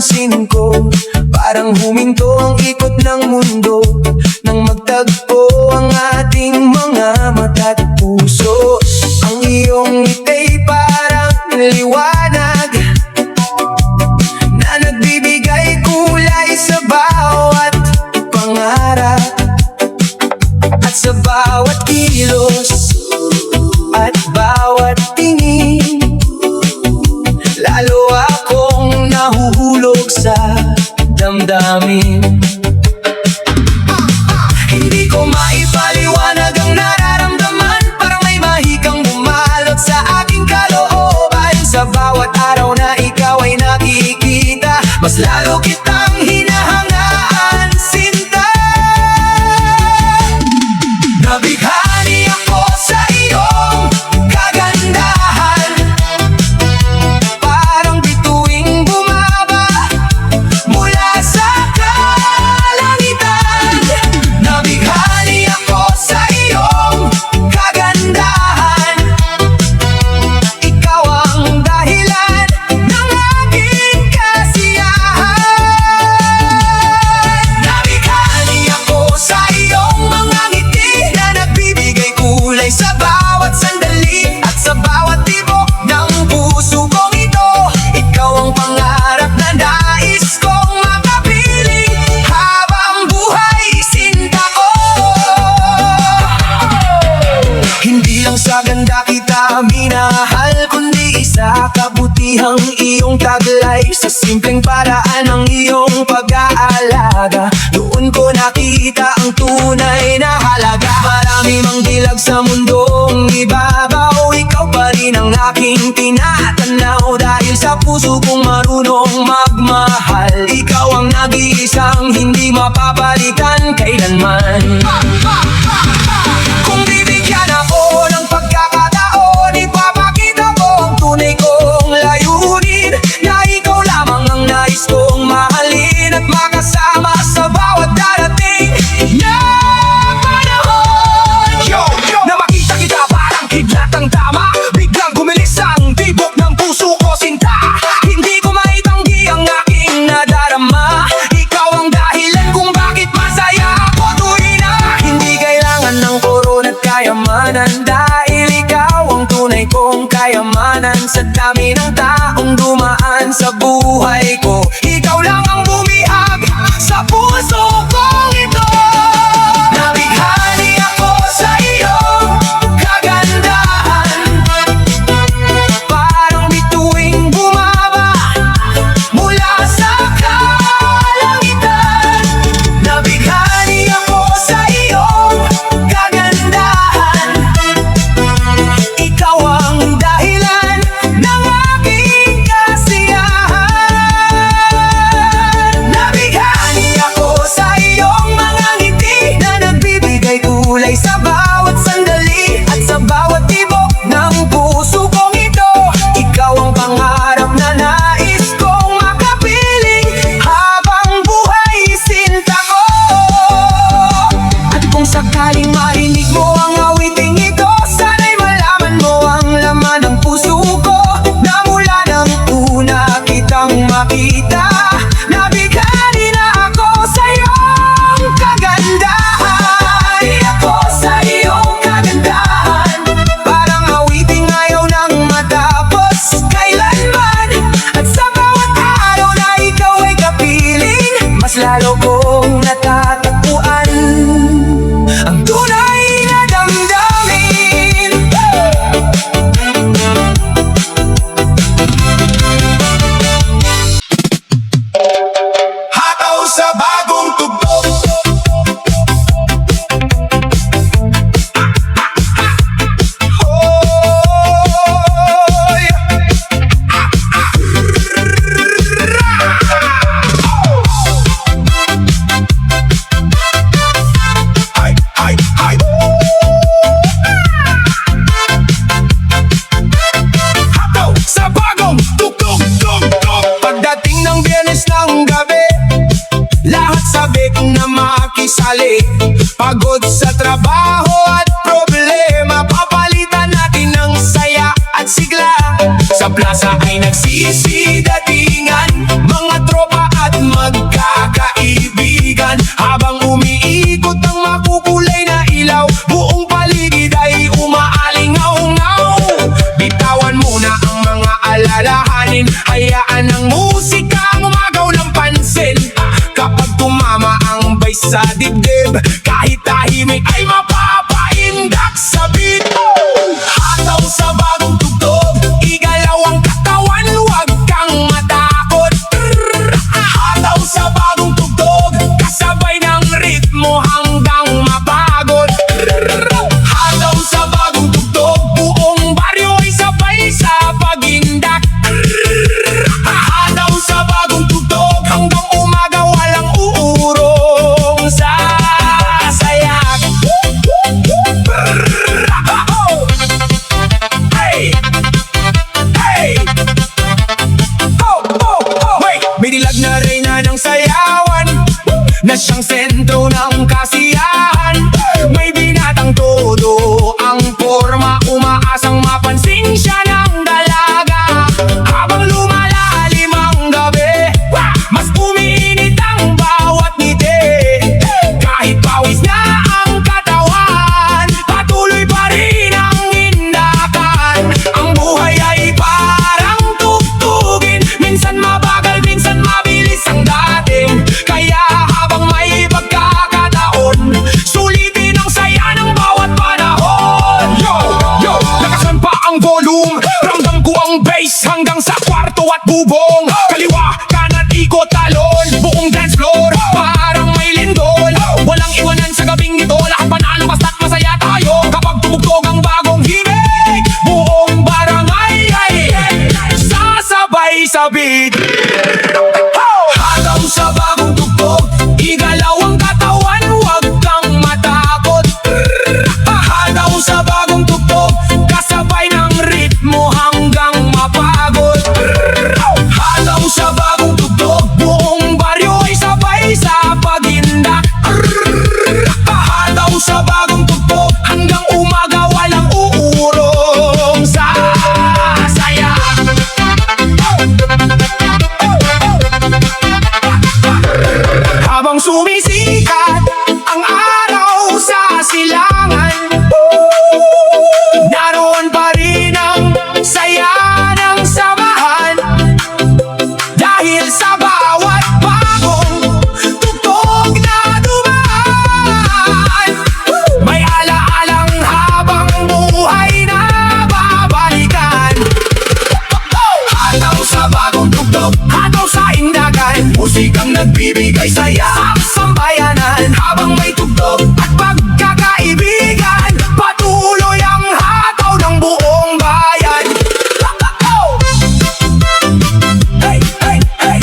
napansin ko, parang huminto ang ikot ng mundo nang magtagpo ang ating mga mata't puso. Ang iyong ngiti'y parang liwanag na nagbibigay kulay sa bawat pangarap at sa bawat kilos at bawat tingin. Lalo akong nahuhulog sa damdamin. Hindi ko maipaliwanag ang nararamdaman, parang may mahikang bumalot sa aking kalooban. Sa bawat araw na ikaw ay nakikita, mas lalo kitang hinahangaan, sinta. Nabighani ako sa iyong kagandahan, parang bituing bumaba mula sa kalangitan. Nabighani ako sa iyong kagandahan, ikaw ang dahilan ng aking kasiyahan. Nabighani ako sa iyong mga ngiti na nagbibigay kulay sa bawat sandali at sa bawat tibok ng puso kong ito. Ikaw ang pangarap na nais kong makapiling habang buhay, sinta ko. Hindi lang sa ganda kita minahal, kundi sa kabutihang iyong taglay. Sa simpleng paraan ng iyong pag-aalaga, doon ko nakita ang tunay na halaga. Marami mang dilag sa mundong ibabaw, ikaw pa rin ang aking tinatanaw. Dahil sa puso kong marunong magmahal, ikaw ang nag-iisang hindi mapapalitan kailanman. Kung bibigyan ako ng pagkakataon, ipapakita ko ang tunay kong layunin, na ikaw lamang ang nais kong mahalin at makasama sa bawat darating na panahon. Na makita kita parang kidlat ang tama, biglang gumilis ang tibok ng puso ko, sinta. Hindi ko maitanggi ang aking nadarama, ikaw ang dahilan kung bakit masaya ako tuwing na hindi kailangan ng koron at kayamanan. Dahil ikaw ang tunay kong kayamanan, sa dami ng taong dumaan sa buhay ko, ikaw lang ang bumihag sa puso kong ito. Nabighani ako sa iyong kagandahan, parang bituing bumaba mula sa kalangitan. Nabighani ako sa iyong kagandahan, ikaw ang dahilan ng aking kasiyahan. Nabighani ako sa iyong mga ngiti na nagbibigay kulay sa bawat sandali at sa bawat tibok ng puso kong ito. Ikaw ang pangarap na nais kong makapiling habang buhay, sinta ko. At kung sakaling marinig mo ang awiting ito, sana'y malaman mo ang laman ng puso ko, na mula nang una kitang makita, nabighani na ako sa iyong kagandahan. Ako sa iyong kagandahan, parang awiting ayaw nang matapos kailanman. At sa bawat araw na ikaw ay kapiling, mas lalo kong natatagpuan ang tunay na damdamin. Hataw sa bagong tugtog. Hoy! Ay, ay, ay. Hataw sa bagong tugtog, tugtog. Pagdating ng Biyernes ng gabi, lahat sabi kong na makisali. Pagod sa trabaho at problema, papalitan natin ng saya at sigla. Sa plaza ay nagsisidatingan, mga tropa balikan. Habang umiikot ang makukulay na ilaw, buong paligid ay umaalingaw-ngaw. Bitawan muna ang mga alalahanin, hayaan ang musika ang umagaw ng pansin. Kapag tumama ang bass sa dibdib, kahit tahimik ay mapapaindak sa beat. Hataw sa bagong tugtog, igalaw ang katawan, huwag kang matakot. Hataw sa bagong tugtog, kasabay ng ritmo hanggang mapagod. Hataw sa bagong tugtog, buong baryo ay sabay sa pagindak. Hataw sa bagong tugtog, hanggang umaga walang uurong sa sayak. Hey! Hey! Oh! Oh! Oh! Wait! May dilag na reyna ng sayawan na siyang sentro ng kasiyahan. May binatang todo ang forma, umaasang mapansin siya ng dalaga. Habang lumalalim ang gabi, mas umiinit ang bawat ngiti. Kahit pawis na ang katawan, patuloy pa rin ang hindakan. Ang buhay ay parang tugtugin, minsan mabagal, minsan mabilis ang dating. Kaya habang may pagkakataon, sulitin ang saya ng bawat panahon. Yo! Yo! Lakasan pa ang volume, ramdam ko ang bass hanggang sa kwarto at bubong. Kaliwa, kanan, ikot, talon, buong dance floor parang may lindol. Walang iwanan sa gabing ito, lahat panalo basta't masaya tayo. Kapag tumugtog ang bagong himig, buong barangay ay sasabay sa beat. Hataw sa bagong tugtog, igalaw ang katawan, huwag kang matakot. Hataw sa bagong tugtog, kasabay ng ritmo hanggang mapagod. Hataw sa bagong tugtog, buong baryo ay sabay sa pagindak. Hataw sa bagong tugtog, hanggang umaga walang uurong sa saya. Habang sumisikat ang araw sa silangan, naroon pa rin ang saya ng samahan. Dahil sa bawat bagong tugtog na dumaan, may alaalang habang buhay na babalikan. Hataw sa bagong tugtog, hataw sa indagan, musikang nagbibigay saya sa sambayanan. Habang may tugtog at pagkakaibigan, patuloy ang hataw ng buong bayan. Hey! Hey! Hey!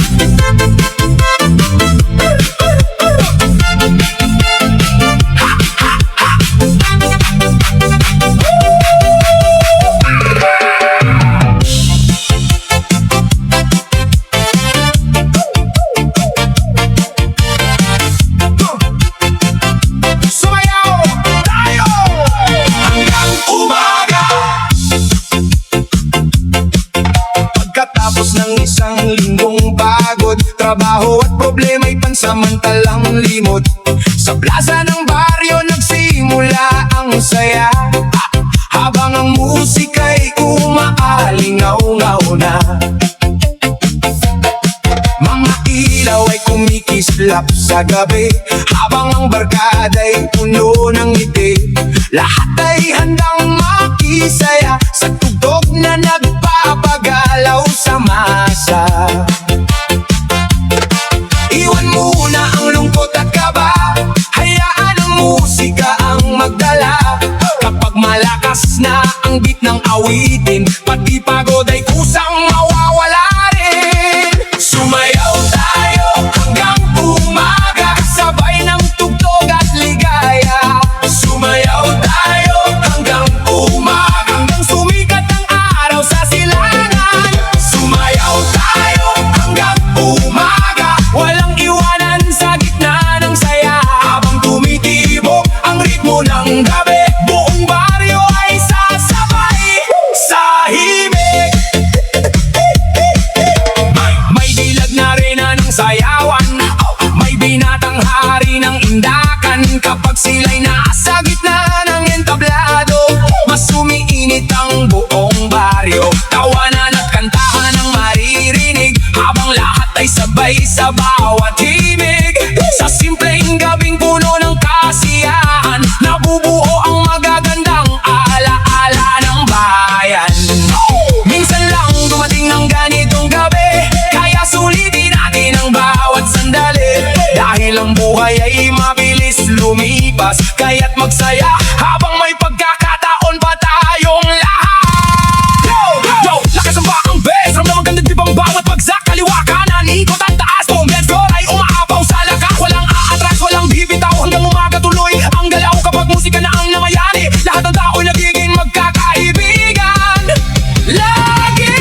Sumayaw tayo hanggang umaga. Pagkatapos ng isang linggong pagod, trabaho at problema'y pansamantalang limot. Sa plaza ng baryo nagsimula ang saya, habang ang musika'y umaalingaw-ngaw na. Mga ilaw ay kumikislap sa gabi, habang ang barkada'y puno ng ngiti. Lahat ay handang makisaya sa tugtog na nagpapagalaw sa masa. Iwan muna ang lungkot at kaba, hayaan ang musika ang magdala. Kapag malakas na ang beat ng awitin, pati pagod ay kusang mawawala rin. Sumayaw tayo hanggang umaga, sabay ng tugtog at ligaya. Sumayaw tayo hanggang umaga, hanggang sumikat ang araw sa silangan. Sumayaw tayo hanggang umaga, walang iwanan sa gitna ng saya. Habang tumitibok ang ritmo ng gabi, buong baryo ay sasabay sa sa bawat himig. Sa simpleng gabing puno ng kasiyahan, nabubuo ang magagandang alaala ng bayan. Minsan lang dumating ng ganitong gabi, kaya sulitin natin ang bawat sandali. Dahil ang buhay ay mabilis lumipas, kaya't magsaya habang may pagkakataon pa tayong lahat. Yo! Lakas ang bakang bass, ramdam ang ganda dibang bawat bagsak. Kaliwa kanan, ikot at taas, buong dance floor ay umaapaw sa lakas. Walang aatras, walang bibitaw, hanggang umaga tuloy ang galaw. Kapag musika na ang namayani, lahat ng tao'y nagiging magkakaibigan. Lagi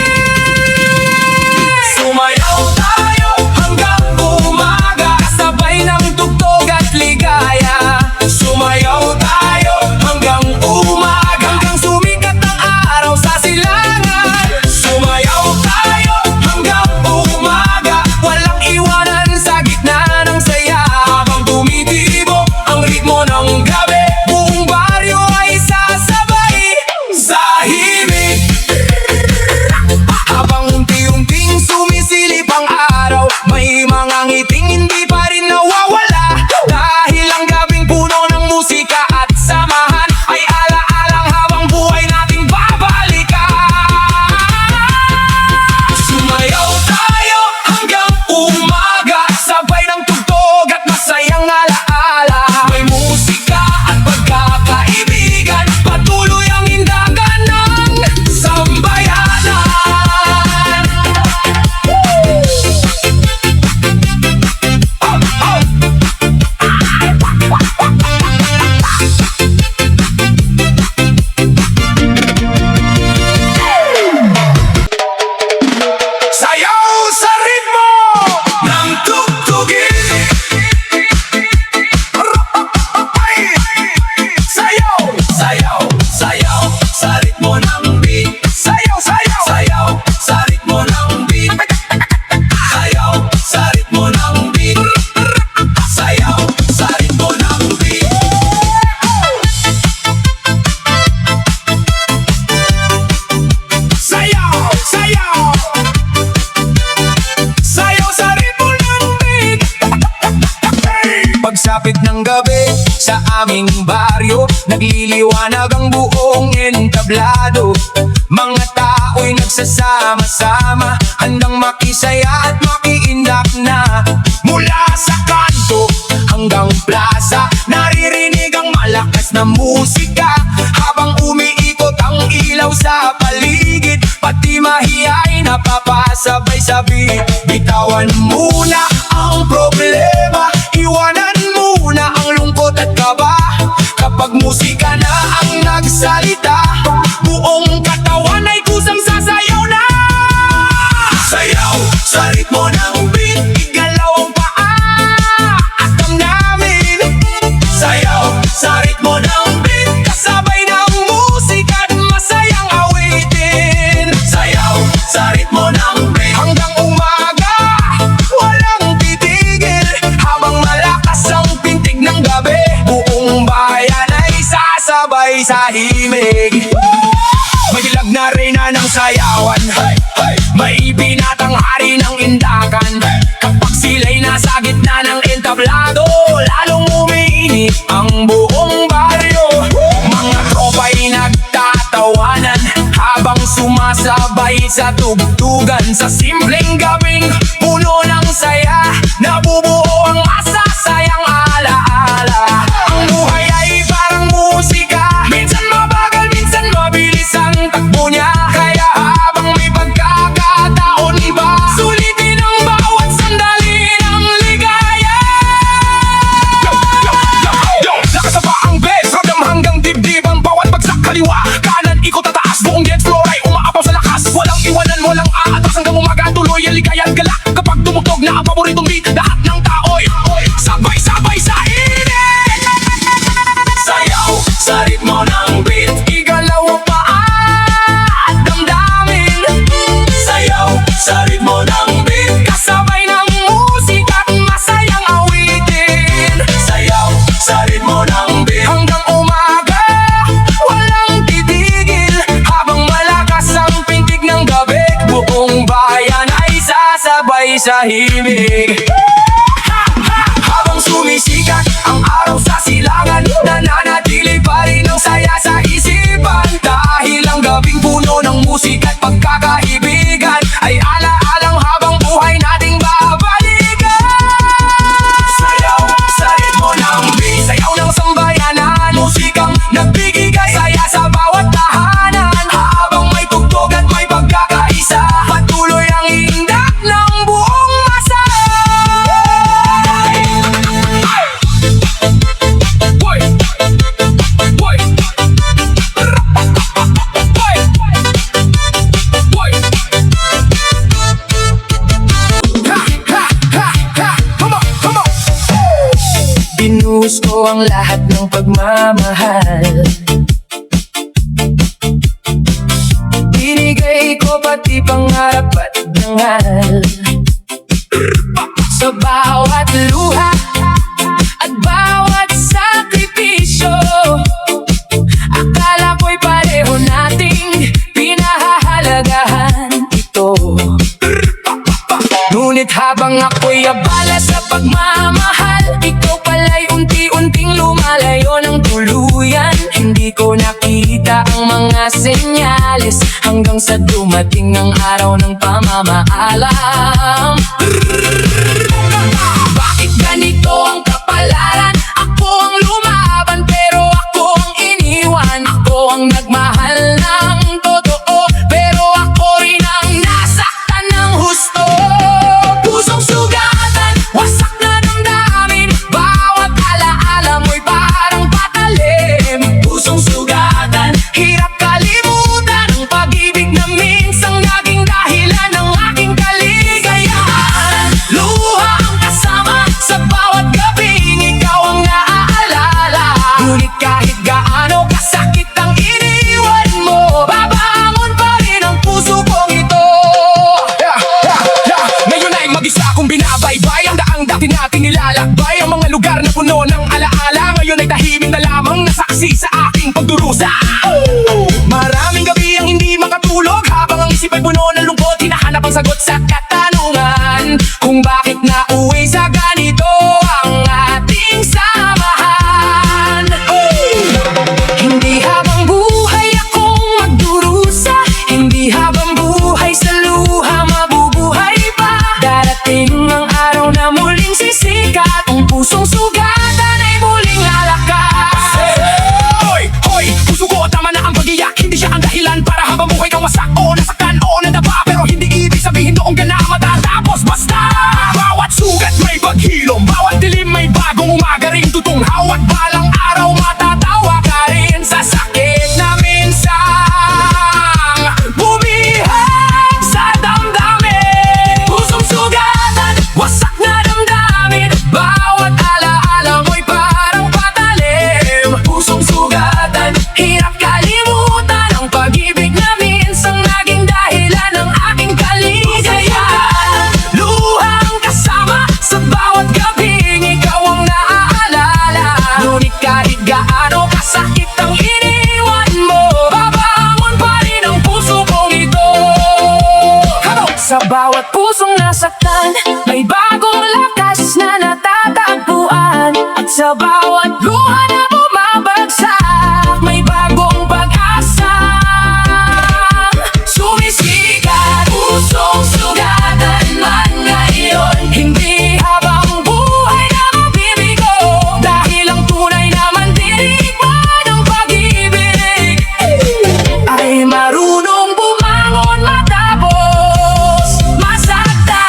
sumayaw tayo hanggang umaga, sabay ng tugtog at ligaya. Sumayaw tayo hanggang umaga, hanggang sumikat ang araw sa silangan. Sumayaw tayo hanggang umaga, walang iwanan sa gitna ng saya. Habang tumitibok ang ritmo ng gabi, buong baryo ay sasabay sa himig. Habang unti-unting sumisilip ang araw, may mga ngiting hindi pa rin nawawala. Dahil ang gabing puno ng musika at samahan ay alaalang habang buhay nating babalikan. Sumayaw tayo hanggang umaga, sabay ng tugtog at masayang alaala. May musika at pagkakaibigan, patuloy ang hindagan ng sambayanan. Sayaw sa ritmo ng tugtugin. Sayaw, sayaw, sayaw sa ritmo ng beat. Sayaw, sayaw, sayaw sa ritmo ng beat. Sayaw sa ritmo ng beat. Sayaw sa ritmo ng beat. Sayaw, sayaw, sayaw sa ritmo ng beat. Pagsapit ng gabi sa aming baryo, nagliliwanag ang buong entablado. Mga tao'y nagsasama-sama, handang makisaya at makiindak na. Mula sa kanto hanggang plaza, naririnig ang malakas na musika. Habang umiikot ang ilaw sa paligid, pati mahiya'y napapasabay sa beat. Bitawan muna ang problema, iwanan muna ang lungkot at kaba. Kapag musika na ang nagsalita, buong katawan ay kusang sasayaw na. Sayaw sa ritmo ng beat, igalaw ang paa at damdamin. Sayaw sa ritmo ng beat, kasabay ng musika at masayang awitin. Sayaw sa ritmo ng beat, hanggang umaga, walang titigil. Habang malakas ang pintig ng gabi, buong bayan ay sasabay sa himig. May dilag na reyna ng sayawan, may binatang hari ng indakan. Kapag sila'y nasa gitna ng entablado, lalong umiinit ang buong baryo. Mga tropa'y nagtatawanan habang sumasabay sa tugtugan. Sa simpleng gabing puno ng saya, nabubuo ang masasayang alaala. Ang buhay ay parang musika, minsan mabagal, minsan mabilis ang takbo niya. Kaya habang may pagkakataon iba, sulitin ang bawat sandali ng ligaya. Yo! Lakas sa baang bass, ramdam hanggang dibdib ang bawat bagsak. Kaliwa, kanan, ikot at taas, buong dance floor ay umaapaw sa lakas. Walang iwanan, walang aatras, hanggang umaga tuloy ang ligaya at gala. Kapag tumugtog na ang paboritong beat, lahat ng tao'y sabay-sabay sa init. Sayaw sa ritmo ng beat, igalaw ang paa at damdamin. Sayaw sa ritmo ng beat, kasabay ng musika at masayang awitin. Sayaw sa ritmo ng beat, hanggang umaga, walang titigil. Habang malakas ang pintig ng gabi, buong bayan ay sasabay sa himig. Habang sumisikat ang araw sa silangan, nananatili pa rin ang saya sa isipan. Dahil ang gabing puno ng musika at pagkakaibigan ay ala-alang habang buhay nating babalikan. Sayaw sa ritmo ng beat, sayaw ng sambayanan, musikang nagbibigay saya sa bawat tahanan. Habang may tugtog at may pagkakaisa, patuloy ang indak ng buong masa. Boy! Boy! Boy! Ha! Ha! Ha! Ha! Come on! Come on! Binuhos ko ang lahat ng pagmamahal, binigay ko pati pangarap at dangal. Sa bawat luha at bawat sakripisyo, akala ko'y pareho nating pinahahalagahan ito. Ngunit habang ako'y abala sa pagmamahal, ikaw pala'y unti-unting lumalayo ng tuluyan. Hindi ko nakita ang mga senyales hanggang sa dumating ang araw ng pamamaalam. Bakit ganito ang kapalaran? Ako ang lumaban pero ako ang iniwan. Ako ang nagmahal ng totoo pero ako rin ang nasaktan ng husto. Pusong sugatan, wasak na damdamin, bawat alaala mo'y parang patalim. Pusong sugatan, hirap kalimutan ang pag-ibig na minsang naging dahilan ng aking kaligayahan. Luha ang kasama sa bawat gabing ikaw ang naaalala. Ngunit kahit gaano kasakit ang iniwan mo, babangon pa rin ang puso kong ito. Ngayon ay mag-isa akong binabaybay ang daang dati nating nilalakbay. Ang mga lugar na puno ng alaala, ngayon ay tahimik na lamang nasaksi sa aking pagdurusa. Maraming gabi ang hindi makatulog, habang ang isip ay puno ng lungkot, hinahanap ang sagot sa katanungan kung bakit nauwi sa ganito ang ating samahan. Hindi habang buhay akong magdurusa, hindi habang buhay sa luha mabubuhay pa. Darating ang araw na muling sisikat, ang pusong sugatan ay muling lalakas. Hoy! Hoy! Puso ko, tama na ang pag-iyak, hindi siya ang dahilan para habang buhay kang wasak o nasaktan o nadapa. Pero hindi ibig sabihin doon ka na matatapos. Basta bawat sugat may paghilom, bawat dilim may bagong umaga rin tutunghaw, at balang araw matatawa ka rin sa sakit na minsang bumihag sa damdamin. Pusong sugatan, wasak na damdamin, bawat alaala mo'y parang patalim. Pusong sugatan, hirap kalimutan ang pag-ibig na minsang naging dahilan ng aking kaligayahan. Luha ang kasama sa bawat gabing ikaw ang naaalala. Ngunit kahit gaano kasakit ang iniwan mo, babangon pa rin ang puso kong ito. Sa bawat pusong nasaktan, may bagong lakas na natatagpuan. At sa bawat luha na bumabagsak, may bagong pag-asa. Sumisikat, pusong sugatan man ngayon, hindi habang buhay na mabibigo. Dahil ang tunay naman dirigman ng pag-ibig ay marunong bumangon matapos masaktan.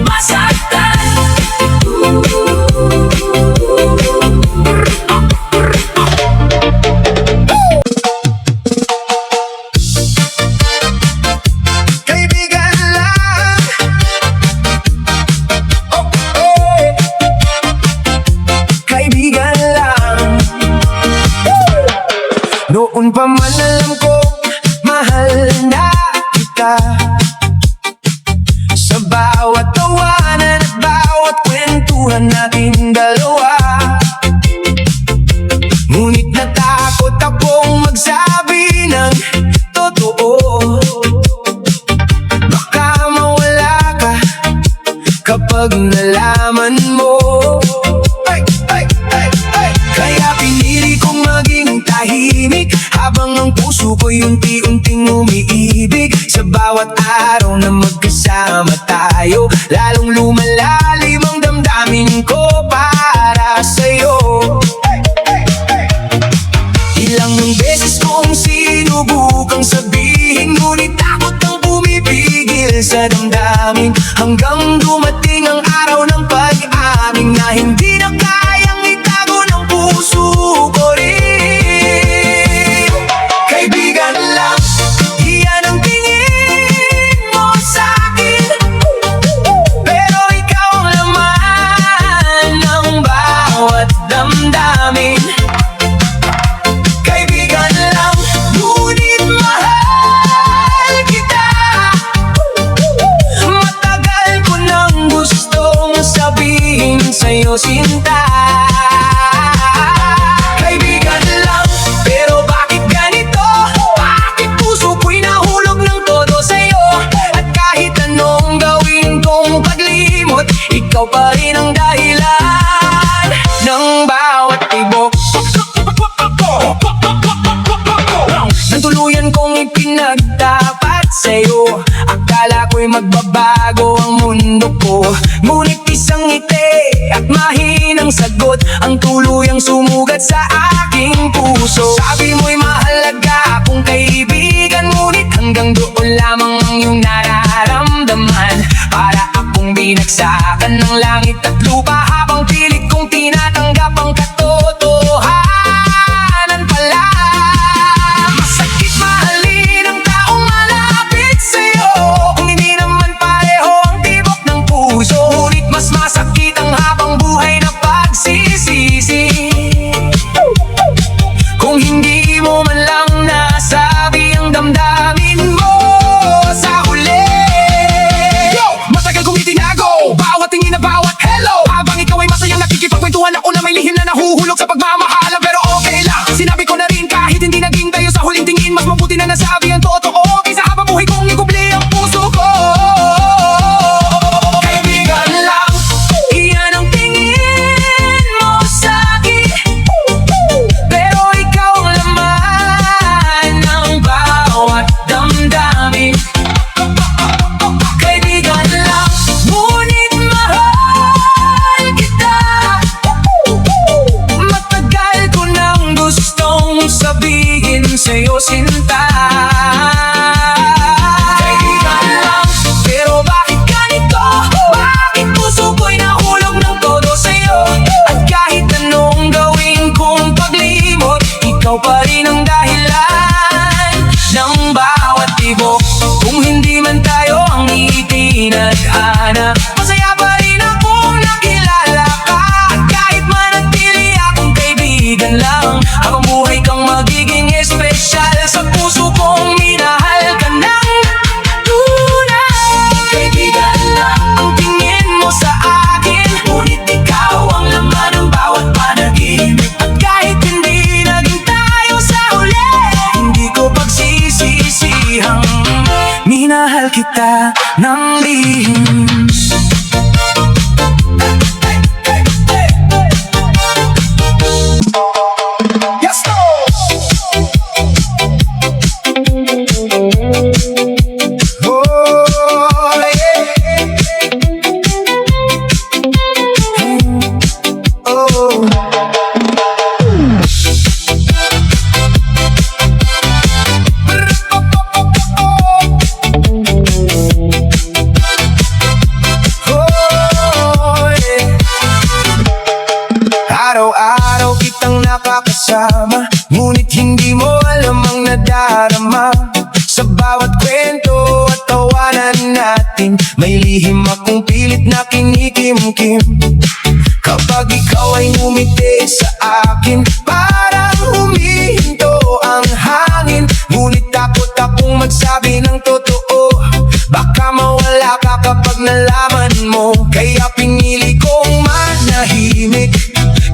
Masaktan. Kaibigan lang. Oh, oh. Kaibigan lang. Noon pa man alam ko, mahal na kita. Sa bawat tawanan at bawat kwentuhan nating dalawa. Ngunit natakot akong magsabi ng kapag nalaman mo. Kaya pinili kong maging tahimik habang ang puso ko'y unti-unting umiibig. Sa bawat araw na magkasama tayo, lalong lumalalim ang damdamin ko para sa'yo. Ilang beses kong sinubukang sabihin, ngunit takot ang pumipigil sa damdamin, hanggang dumating ang araw ng pag-amin na hindi na kayang itago ng puso ko rin. Kaibigan lang, iyan ang tingin mo sa'kin, pero ikaw ang laman ng bawat damdamin. Kaibigan lang, ngunit mahal kita. Matagal ko nang gustong sabihin sa'yo, sinta. Kaibigan lang, pero bakit ganito? Bakit puso ko'y nahulog ng todo sa'yo? At kahit anong gawin kong paglimot, ikaw pa rin ang dahilan ng bawat tibok. Nang tuluyan kong ipinagtapat sa'yo, akala ko'y magbabago ang mundo ko. Ngunit isang ngiti at mahinang sagot ang tuluyang sumugat sa aking puso. Sabi mo'y mahalaga akong kaibigan, ngunit hanggang doon lamang ang iyong nararamdaman. Para akong binagsakan ng langit at lupa, habang pilit kong tinatanggap ang katotohanan pala. Masakit mahalin ang taong malapit sa'yo, kung hindi naman pareho ang tibok ng puso. Ngunit mas masakit ang habang buhay na pagsisisi, kung hindi mo man lang nasabi ang damdamin mo sa huli. Matagal kong itinago bawat tingin na bawat hello, habang ikaw ay masayang nakikipagkwentuhan ako na may lihim na nahuhulog sa pagmamahalan. Pero okay lang, sinabi ko na rin kahit hindi naging tayo sa huling tingin, mas mabuti na nasabi ang totoo kaysa habang buhay kong ikubli ang puso ko. Kaibigan lang, iyan ang tingin mo sa'kin, pero ikaw ang laman ng bawat damdamin. Kaibigan lang, ngunit mahal kita. Matagal ko nang gustong sabihin sa'yo, sinta. Kaibigan lang, pero bakit ganito? Bakit puso ko'y nahulog ng todo sa'yo? At kahit anong gawin kong paglimot, ikaw pa rin ang dahilan ng bawat tibok. Kung hindi man tayo ang itinadhana, masaya pa rin akong nakilala ka. At kahit manatili akong kaibigan lang, habang buhay kang magiging espesyal sa puso kong minahal ka ng tunay. Kaibigan lang ang tingin mo sa akin, ngunit ikaw ang laman ng bawat panaginip. At kahit hindi naging tayo sa huli, hindi ko pagsisisihang minahal kita ng lihim. Yes, no! Oh, yeah. Oh. Araw-araw kitang nakakasama, ngunit hindi mo alam ang nadarama. Sa bawat kwento at tawanan natin, may lihim akong pilit na kinikimkim. Kapag ikaw ay ngumiti sa akin, parang humihinto ang hangin. Ngunit takot akong magsabi ng totoo, baka mawala ka kapag nalaman mo. Kaya pinili kong manahimik,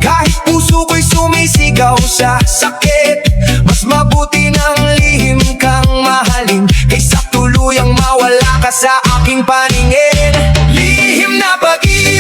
kahit puso ko'y sumisigaw sa sakit. Mas mabuti nang lihim kang mahalin, kaysa tuluyang mawala ka sa aking paningin. Lihim na pag-ibig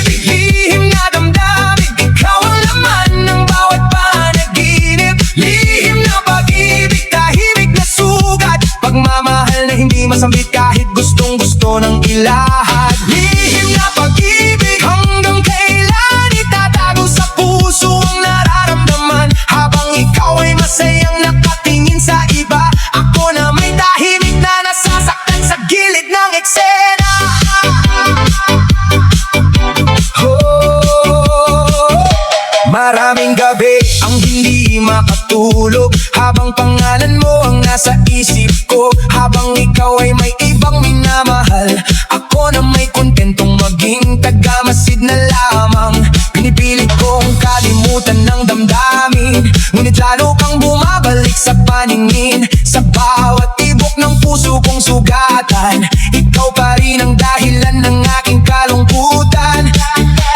natutulog, habang pangalan mo ang nasa isip ko. Habang ikaw ay may ibang minamahal, ako na may kontentong maging tagamasid na lamang. Pinipilit kong kalimutan ng damdamin, ngunit lalo kang bumabalik sa paningin. Sa bawat tibok ng puso kong sugatan, ikaw pa rin ang dahilan ng aking kalungkutan.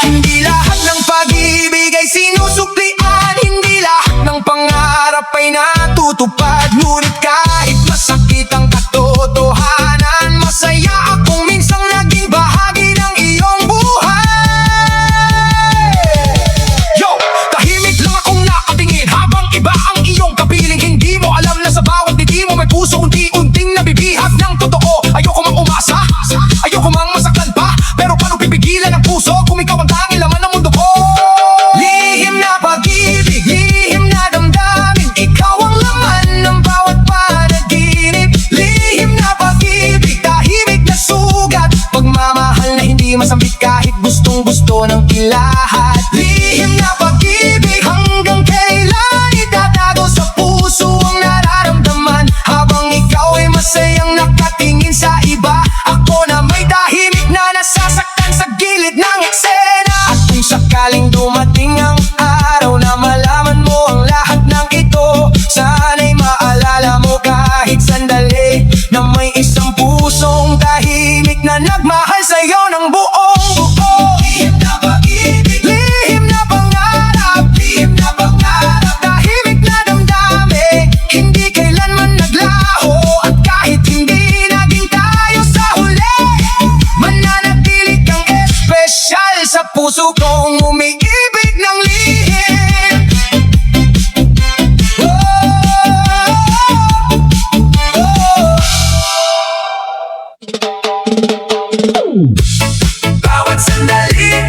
Hindi lahat ng pag-ibig ay sinusuklian, hindi lahat ng pangarap ay natutupad. Ngunit kahit masakit ang katotohanan, masaya akong minsang naging bahagi ng iyong buhay. Yo! Tahimik lang akong nakatingin habang iba ang iyong kapiling. Hindi mo alam na sa bawat ngiti mo may puso unti-unting nabibihag ng totoo. Ayoko mang umasa, ayoko mang masaktan pa, pero paano pipigilan ang puso kung ikaw ang tanging laman ng mundo ko? Lihim na pag-ibig, lihim na damdamin, ikaw ang laman ng bawat panaginip. Lihim na pag-ibig, tahimik na sugat, pagmamahal na hindi masambit kahit gustong-gusto ng ilahat. Lihim na pag-ibig, hanggang kailan itatago sa puso ang nararamdaman, habang ikaw ay masayang nakatingin sa iba. Ako na may tahimik na nasasaktan sa gilid ng eksena. At kung sakaling dumating ang araw na malaman mo ang lahat ng ito, sana'y maalala mo kahit sandali na may isang pusong tahimik na nagmahal sa'yo ng buong buo. Lihim na pag-ibig, lihim na pangarap, lihim na pangarap, tahimik na damdamin, hindi kailanman naglaho. At kahit hindi naging tayo sa huli, mananatili kang espesyal sa puso kong umiibig ng lihim. Oh, oh. Bawat sandali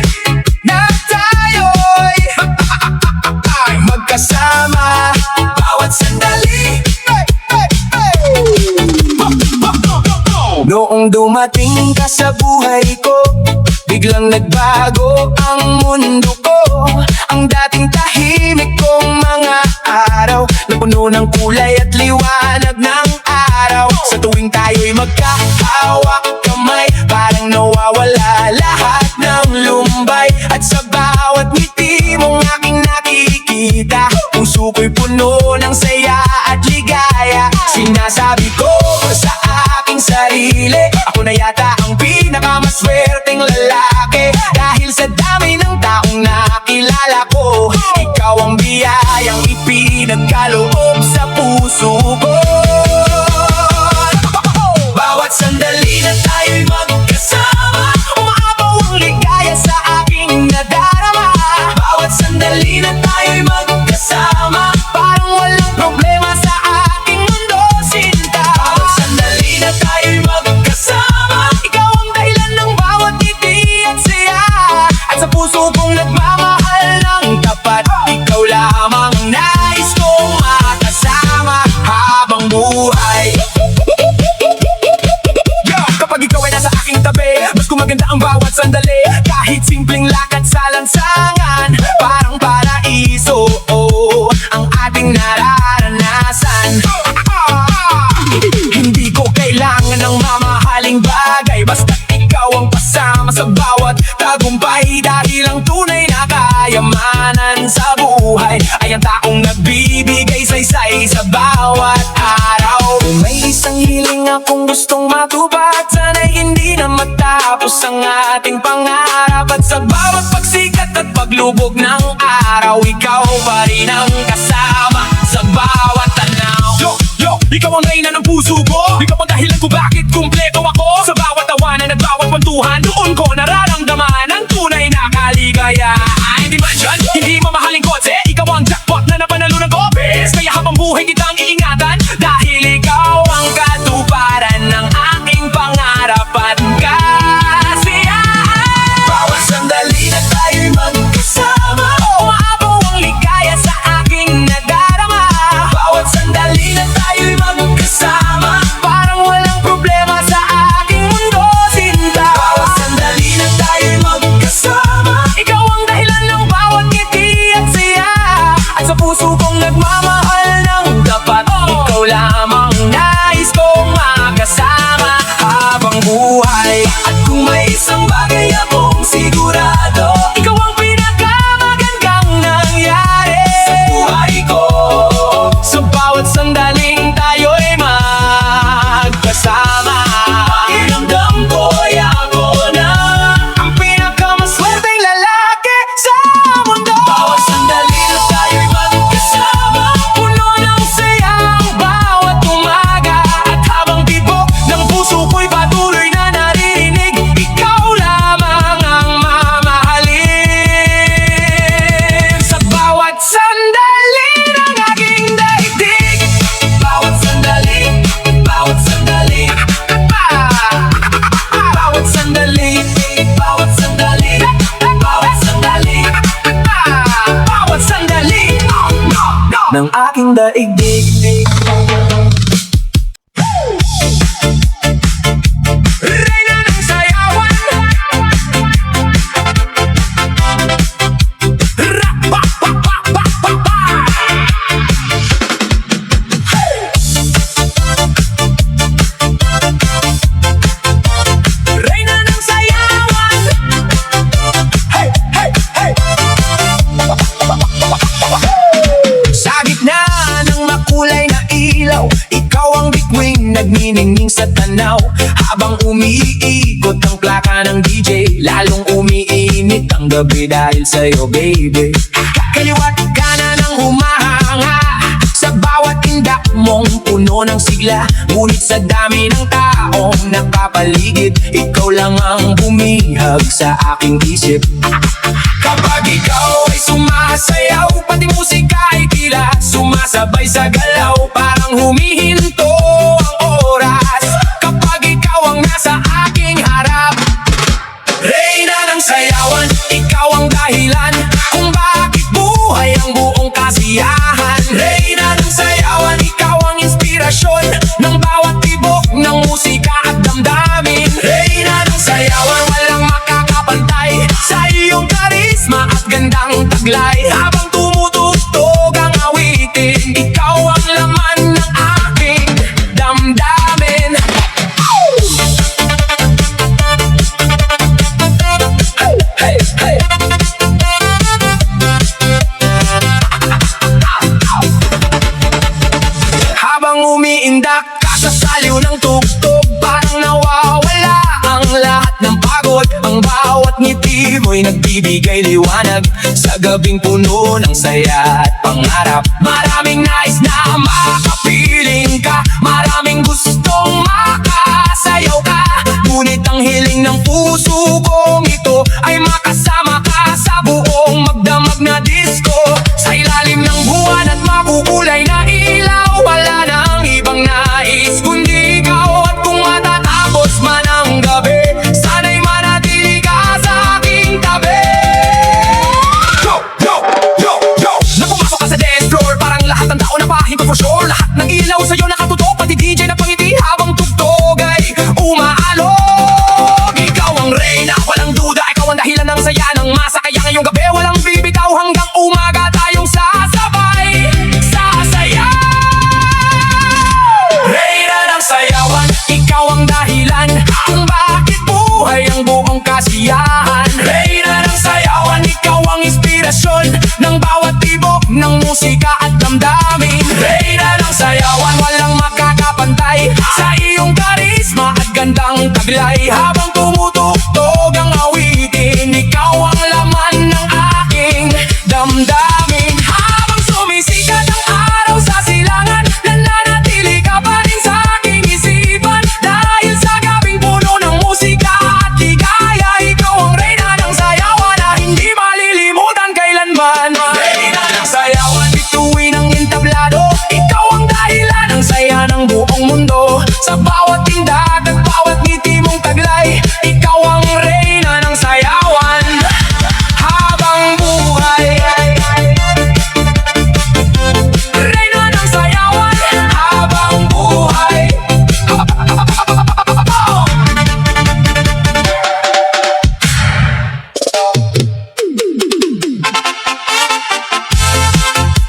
na tayo'y magkasama, bawat sandali noong dumating ka sa buhay ko, biglang nagbago ang mundo ko. Ang dating tahimik kong mga araw, napuno ng kulay at liwanag ng araw. Sa tuwing tayo'y magkahawak kamay, parang nawawala lahat ng lumbay. At sa bawat ngiti mong aking nakikita, puso ko'y puno ng saya at ligaya. Sinasabi ko sa aking sarili, ako na yata ang pinakamaswerteng lalaki. Dahil sa dami ng taong nakilala ko, ikaw ang biyayang ipinagkaloob sa puso ko. Bawat sandali na tayo'y magkasama, umaapaw ang ligaya sa aking nadarama. Bawat sandali na tayo'y magkasama, parang walang problema sa aking mundo, sinta. Bawat sandali na tayo'y magkasama, ikaw ang dahilan ng bawat ngiti at saya. At sa puso kong nagmamahal ng tapat, ikaw lamang ang nais kong makasama habang buhay. Kapag ikaw ay nasa aking tabi, mas kumaganda ang bawat sandali. Kahit simpleng lakad sa lansangan, parang paraiso ang ating nararanasan. Hindi ko kailangan ng mamahaling bagay, basta ikaw ang kasama sa bawat tagumpay. Dahil ang tunay na kayamanan sa buhay ay ang taong nagbibigay saysay sa bawat araw. Kung may isang hiling akong gustong matupad, sana'y hindi na matapos ang ating pangarap. At sa bawat pagsikat at paglubog ng araw, ikaw pa rin ang kasama sa bawat tanaw. Yo, ikaw ang reyna ng puso ko, ikaw ang dahilan kung bakit kumpleto ako. Sa bawat tawanan at bawat kwentuhan, doon ko nararamdaman ang tunay na kaligayahan. Hindi man dyan, hindi mamahaling kotse, ikaw ang jackpot na napanalunan ko. Kaya habang buhay kitang iingatan, dahil ikaw ang katuparan ng aking pangarap at kasiyahan. Bawat sandali na tayo'y magkasama, umaapaw ang ligaya sa aking nadarama. Bawat sandali na tayo'y magkasama, parang walang problema sa aking mundo. ng aking daigdig. Reyna ng sayawan. Reyna ng sayawan. Hey, hey, hey. Sa gitna ng makulay na ilaw, ikaw ang bituin nagniningning sa tanaw. Habang umiikot ang plaka ng DJ, lalong umiinit ang gabi dahil sa'yo, baby. Kaliwat kanan ang humahanga sa bawat tindak mong puno ng sigla. Ngunit sa dami ng taong nakapaligid, ikaw lang ang bumihag sa aking isip. Kapag ikaw ay sumasayaw, pati musika ay tila sumasabay sa galaw. Parang humihinto ang oras kapag ikaw ang nasa aking harap. Reyna ng sayawan, ikaw ang dahilan kung bakit buhay ang buong kasiyahan. Reyna ng sayawan, ikaw ang inspirasyon ng bawat tibok ng musika at damdamin. Reyna ng sayawan, walang makakapantay sa iyong karisma at gandang taglay. Habang tumutugtog ang awitin, ikaw ang laman ng aking damdamin. Hey, hey, hey. Habang umiindak ka sa saliw ng tugtog, parang nawawala ang lahat ng pagod. Ang bawat ngiti mo'y nagbibigay liwanag sa gabing puno ng saya at pangarap. Maraming nais na makapiling ka, maraming gustong makasayaw ka. Ngunit ang hiling ng puso kong ito ay makasama ka sa buong magdamag na disco. Sa ilalim ng buwan at makukulay na ilaw, wala nang ibang nais kundi ikaw. At kung matatapos man ang gabi, sana'y manatili ka sa aking tabi. Yo, yo, yo, yo. Nang pumasok ka sa dance floor, parang lahat ng tao napahinto for sure. Lahat ng ilaw sa'yo nakatutok, pati DJ na pangiti habang tugtog ay umaalog. Ikaw ang reyna, walang duda, ikaw ang dahilan ng saya ng masa. Kaya ngayong gabi walang bibitaw, hanggang umaga tayong sasabay, sasayaw. Reyna ng sayawan, ikaw ang dahilan kung bakit buhay ang buong kasiyahan. Reyna ng sayawan, ikaw ang inspirasyon ng bawat tibok ng musika at damdamin. Reyna ng sayawan, walang makakapantay sa iyong karisma at gandang taglay. Habang tumutugtog ang awitin, ikaw ang laman ng aking damdamin. Habang sumisikat ang araw sa silangan, nananatili ka pa rin sa aking isipan. Dahil sa gabing puno ng musika at ligaya, ikaw ang reyna ng sayawan na hindi malilimutan kailanman. Reyna ng sayawan, bituin ang entablado, ikaw ang dahilan ng saya ng buong mundo. Sa bawat tindag at bawat ngiti mong taglay, ikaw ang reyna ng sayawan habang buhay. Reyna ng sayawan habang buhay.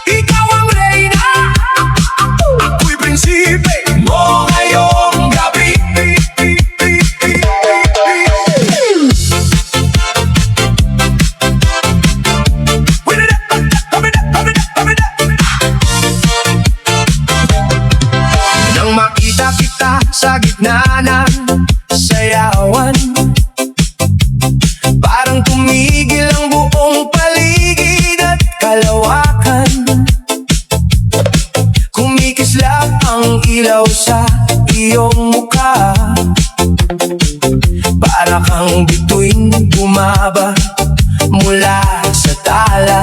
Ikaw ang reyna, ako'y prinsipe mo ngayong gabi. Nang makita kita sa gitna ng sayawan, parang tumigil ang buong paligid at kalawakan. Kumikislap ang ilaw sa iyong mukha, para kang bituin bumaba mula sa tala.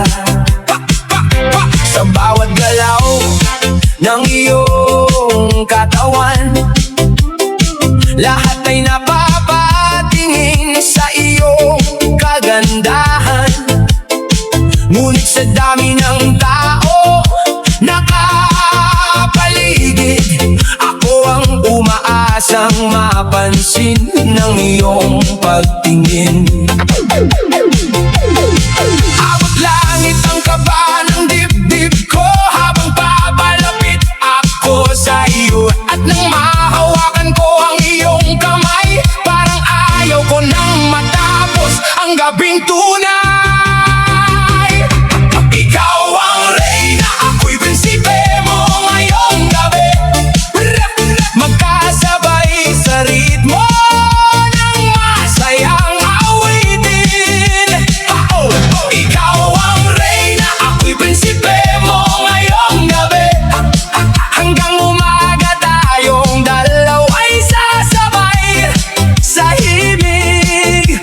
Sa bawat galaw ng iyong katawan, lahat ay napapatingin sa iyong kagandahan. Ngunit sa dami ng tao na paligid. Ako ang umaasang mapansin ng iyong pagtingin. Abot langit ang kaba ng dibdib ko habang papalapit ako sa iyo. At nang mahawakan ko ang iyong kamay, parang ayaw ko nang matapos ang gabing tunay. Ikaw ang reyna, ako'y prinsipe mo ngayong gabi. Magkasabay sa ritmo ng masayang awitin. Ikaw ang reyna, ako'y prinsipe mo ngayong gabi. Hanggang umaga tayong dalawa'y sasabay sa himig.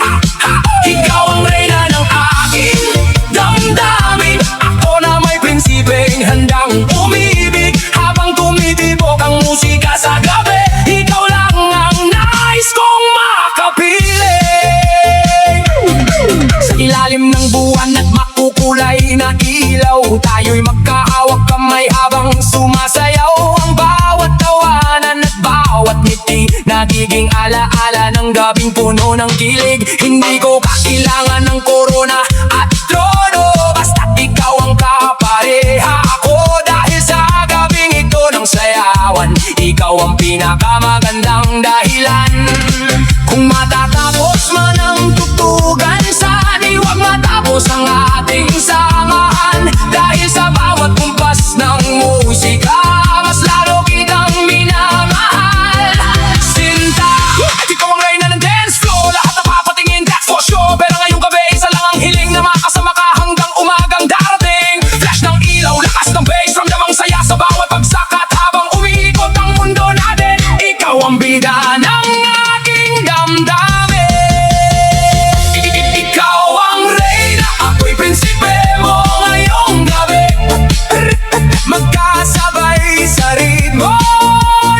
Ikaw ang reyna ng aking damdamin. Ako na may prinsipeng handang umibig. Habang tumitibok ang musika sa gabi, ikaw lang ang nais kong makapiling. Sa ilalim ng buwan at makukulay na ilaw, tayo'y magkahawak kamay habang sumasayaw. Ang bawat tawanan at bawat ngiti nagiging alaala ng gabing puno ng kilig. Hindi ko kailangan ng korona at trono, basta ikaw ang kapareha ako. Dahil sa gabing ito ng sayawan, ikaw ang pinakamagandang dahilan. Kung matatapos man ang tutugan, sana huwag matapos ang ating samahan. Dahil sa bawat kumpas ng musika, mas lalo kitang minamahal. Sinta, ikaw ang reyna ng dance floor. Lahat na papatingin, that's for sure. Pero ngayong gabi, isa lang ang hiling na makasama ka hanggang umagang darating. Flash ng ilaw, lakas ng bass, ramdamang saya sa bawat pagsakat habang umiikot ang mundo natin. Ikaw ang bida ng aking damdamin. Ikaw ang reyna, ako'y prinsipe mo ngayong gabi. Magkasabay sa ritmo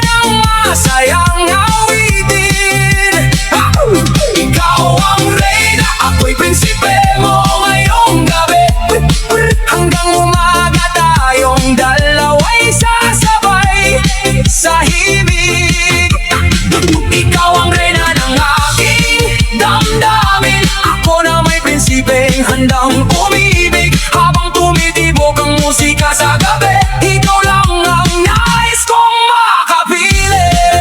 ng masayang awitin. Ikaw ang reyna, ako'y prinsipe mo ngayong gabi. Hanggang umaga tayong dalawa'y sasabay sa himig. Ikaw ang reyna ng aking damdamin. Ako na may prinsipeng handang umibig. Habang tumitibok ang musika sa gabi, ikaw lang ang nais kong makapiling.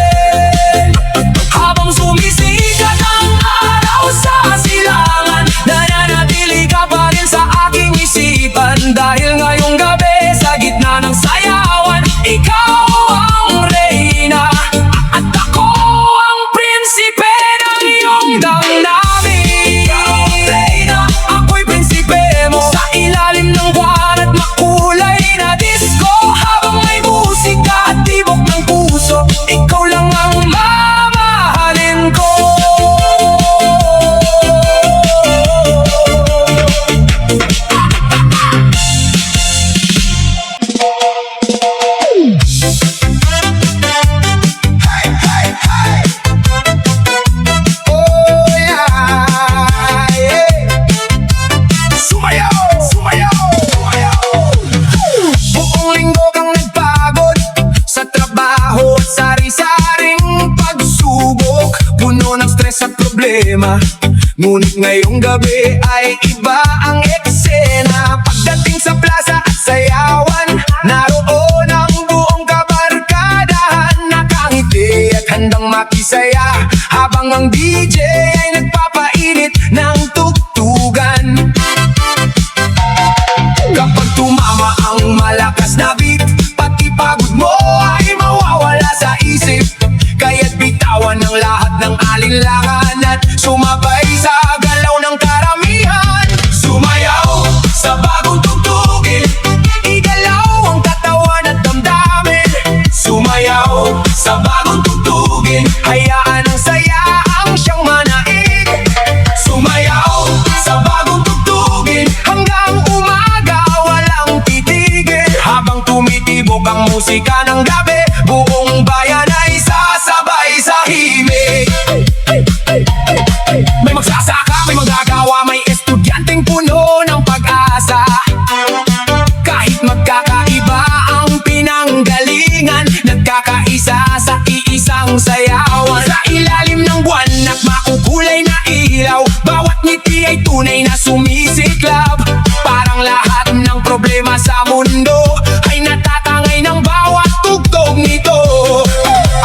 Habang sumisikat ang araw sa silangan, nananatili ka pa rin sa aking isipan. Dahil ngayong gabi, sa gitna ng sayawan, ikaw ang reyna at ako ang prinsipe ng iyong damdamin. Ikaw ang reyna, ako'y prinsipe mo. Sa ilalim ng buwan at makulay na disco, habang may musika at tibok ng puso, ikaw lang ang mamahalin ko. Oh yeah, yeah. Sumayaw, sumayaw, sumayaw. Buong linggo kang nagpagod sa trabaho at sari-saring pagsubok, puno ng stress at problema. Ngunit ngayong gabi ay iba ang eksena. Pagdating sa plaza at sayawan, naroon ang buong kabarkadahan, nakangiti at handang makisaya, habang ang DJ ay nagpapainit ng tugtugan. Kapag tumama ang malakas na beat, pati pagod mo ay mawawala sa isip. Kaya't bitawan ang lahat ng alinlangan at sumabay sa galaw ng karamihan. Sumayaw sa bagong tugtugin, igalaw ang katawan at damdamin. Sumayaw sa bagong tugtugin, hayaan ang saya ang siyang manaig. Sumayaw sa bagong tugtugin, hanggang umaga walang titigil. Habang tumitibok ang musika ng gabi, buong bayan ay sasabay sa himig. May magsasaka, may magagawa, may estudyanteng puno ng pag-asa. Kahit magkakaiba ang pinanggalingan, nagkakaisa sa iisang sayawan. Sa ilalim ng buwan at makukulay na ilaw, bawat ngiti ay tunay na sumisiklab. Parang lahat ng problema sa mundo ay natatangay ng bawat tugtog nito.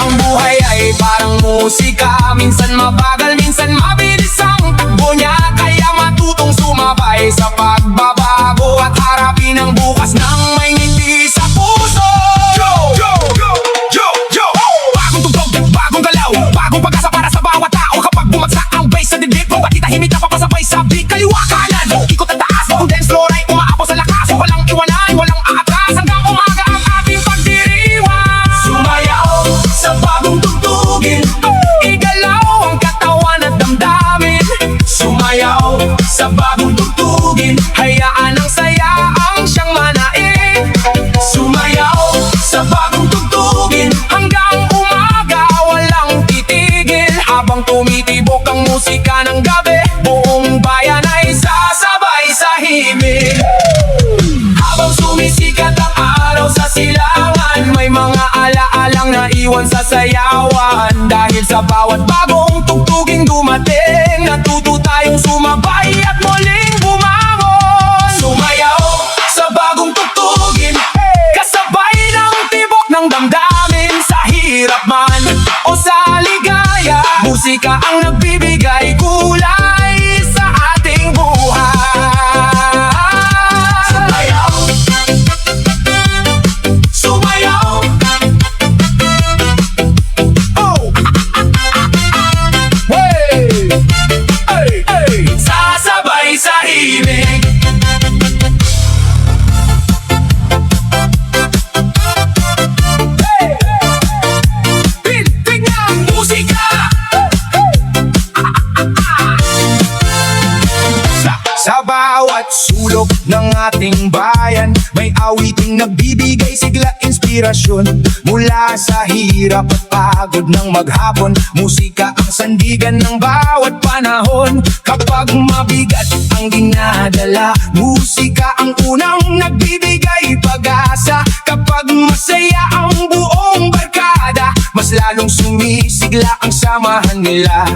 Ang buhay ay parang musika, minsan mabagal, minsan mabilis ang takbo niya. Kaya matutong sumabay sa pagbabago at harapin ang bukas ng may ngiti sa puso. Bagong tugtog, bagong galaw, bagong pag-asa para sa bawat tao. Kapag bumagsak ang bass sa dibdib, bawat tahimik na papasabay sa beat. Kaliwa kanan, ikot at taas, ang dance floor ay umaapaw sa lakas. Walang iwanan, walang aatras, hanggang umaga ang ating pagdiriwang. Sumayaw sa bagong tugtugin, igalaw ang katawan at damdamin. Sumayaw sa bagong tugtugin, hayaan ang saya ang siyang manain. Sumayaw sa bagong tugtugin, hanggang umaga walang titigil. Habang tumitibok ang musika ng gabi, buong bayan ay sasabay sa himig. Habang sumisikat ang araw sa silangan, may mga alaalang naiwan sa sayawan. Dahil sa bawat bagong tugtuging dumating, natuto tayong sumabay at muling bumangon. Sumayaw sa bagong tugtugin, kasabay ng tibok ng damdamin. Sa hirap man o sa ligaya, musika ang nagbibigay kulay sa ating buhay. Sumayaw, sumayaw, oh, hey, hey, hey, sasabay sa himig. Pintig ng musika. Sa bawat sulok ng ating bayan, may awiting nagbibigay sigla, inspirasyon. Mula sa hirap at pagod ng maghapon, musika ang sandigan ng bawat panahon. Kapag mabigat ang dinadala, musika ang unang nagbibigay pag-asa. Kapag masaya ang buong barkada, mas lalong sumisigla ang samahan nila.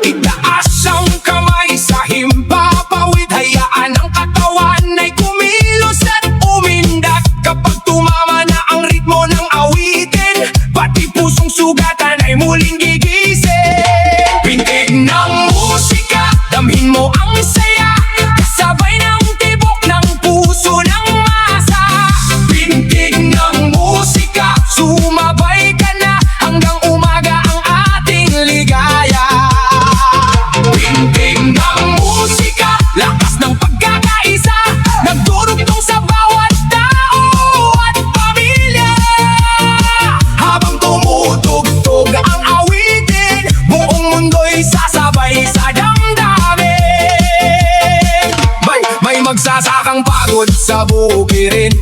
Itaas ang kamay sa himpapawid, hayaan ang katawan ay kumilos at umindak. Kapag tumama na ang ritmo ng awitin, pati pusong sugatan ay muling gigising. Pintig ng musika, damhin mo ang saya, kasabay ng tibok ng puso ng masa. Pintig ng musika, sumabay ka na hanggang umaga ang ating ligaya. Pintig ng musika, lakas ng pagkakaisa, nagdurugtong sa bawat tao at pamilya. Habang tumutugtog ang awitin, buong mundo'y sasabay sa damdamin. May magsasakang pagod sa bukirin,